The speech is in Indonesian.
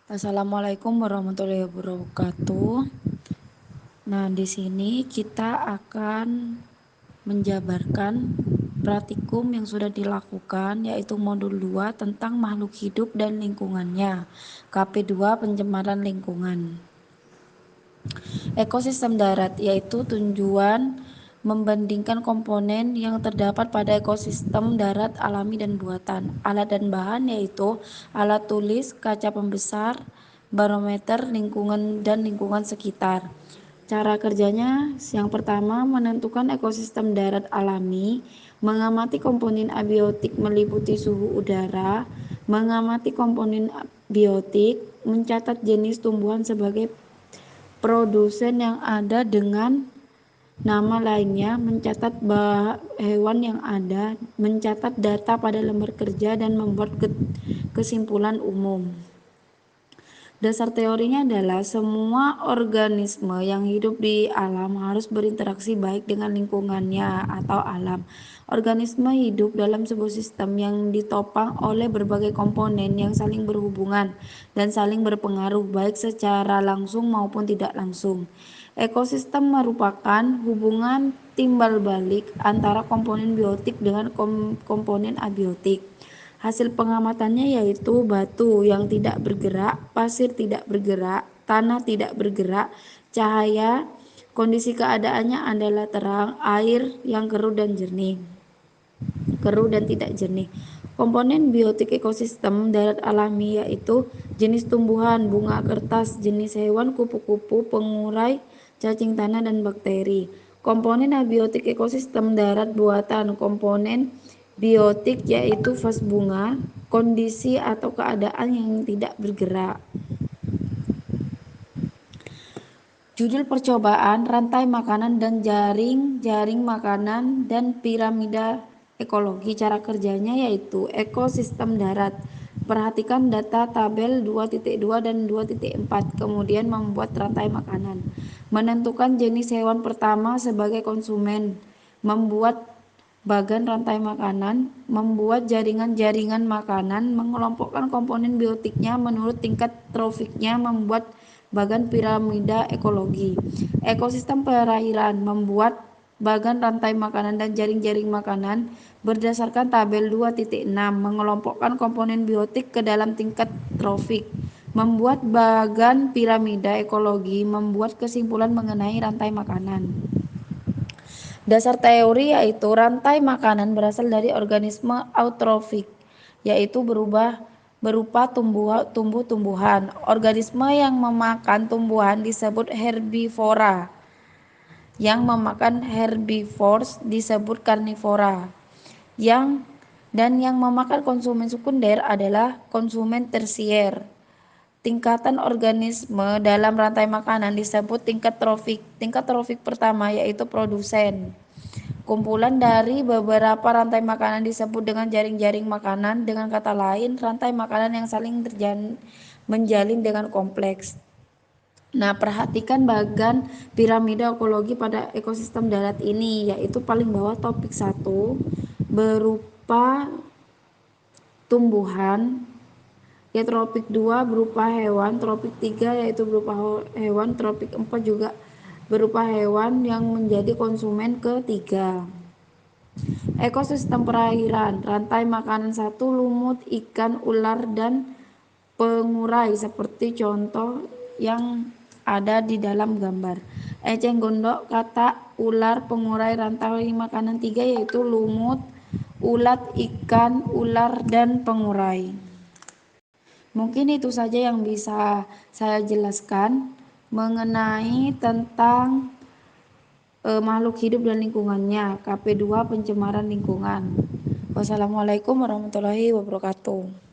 Assalamualaikum warahmatullahi wabarakatuh. Nah, di sini kita akan menjabarkan praktikum yang sudah dilakukan, yaitu modul 2 tentang makhluk hidup dan lingkungannya, KP2 pencemaran lingkungan. Ekosistem darat, yaitu tujuan membandingkan komponen yang terdapat pada ekosistem darat alami dan buatan. Alat dan bahan yaitu alat tulis, kaca pembesar, barometer lingkungan dan lingkungan sekitar. Cara kerjanya yang pertama menentukan ekosistem darat alami, mengamati komponen abiotik meliputi suhu udara, mengamati komponen biotik, mencatat jenis tumbuhan sebagai produsen yang ada dengan nama lainnya, mencatat hewan yang ada, mencatat data pada lembar kerja, dan membuat kesimpulan umum. Dasar teorinya adalah semua organisme yang hidup di alam harus berinteraksi baik dengan lingkungannya atau alam. Organisme hidup dalam sebuah sistem yang ditopang oleh berbagai komponen yang saling berhubungan dan saling berpengaruh baik secara langsung maupun tidak langsung. Ekosistem merupakan hubungan timbal balik antara komponen biotik dengan komponen abiotik. Hasil pengamatannya yaitu batu yang tidak bergerak, pasir tidak bergerak, tanah tidak bergerak, cahaya, kondisi keadaannya adalah terang, air yang keruh dan tidak jernih. Komponen biotik ekosistem darat alami yaitu jenis tumbuhan, bunga kertas, jenis hewan, kupu-kupu, pengurai, cacing tanah, dan bakteri. Komponen abiotik ekosistem darat buatan, komponen biotik yaitu vas bunga, kondisi atau keadaan yang tidak bergerak. Judul percobaan, rantai makanan dan jaring makanan dan piramida ekologi. Cara kerjanya yaitu ekosistem darat. Perhatikan data tabel 2.2 dan 2.4, kemudian membuat rantai makanan. Menentukan jenis hewan pertama sebagai konsumen. Membuat bagan rantai makanan, membuat jaringan-jaringan makanan, mengelompokkan komponen biotiknya menurut tingkat trofiknya, membuat bagan piramida ekologi. Ekosistem perairan, membuat bagan rantai makanan dan jaring-jaring makanan berdasarkan tabel 2.6, mengelompokkan komponen biotik ke dalam tingkat trofik, membuat bagan piramida ekologi, membuat kesimpulan mengenai rantai makanan. Dasar teori yaitu rantai makanan berasal dari organisme eutrofik, yaitu berupa tumbuh-tumbuhan. Organisme yang memakan tumbuhan disebut herbivora. Yang memakan herbivores disebut karnivora. Yang memakan konsumen sekunder adalah konsumen tersier. Tingkatan organisme dalam rantai makanan disebut tingkat trofik. Tingkat trofik pertama yaitu produsen. Kumpulan dari beberapa rantai makanan disebut dengan jaring-jaring makanan. Dengan kata lain, rantai makanan yang saling menjalin dengan kompleks. Nah, perhatikan bagan piramida ekologi pada ekosistem darat ini, yaitu paling bawah topik 1 berupa tumbuhan, ya tropik 2 berupa hewan, tropik 3 yaitu berupa hewan, tropik 4 juga berupa hewan yang menjadi konsumen ketiga. Ekosistem perairan, rantai makanan 1 lumut, ikan, ular, dan pengurai seperti contoh yang ada di dalam gambar. Eceng gondok, katak, ular, pengurai. Rantai makanan 3 yaitu lumut, ulat, ikan, ular, dan pengurai. Mungkin itu saja yang bisa saya jelaskan mengenai tentang makhluk hidup dan lingkungannya, KP2 pencemaran lingkungan. Wassalamualaikum warahmatullahi wabarakatuh.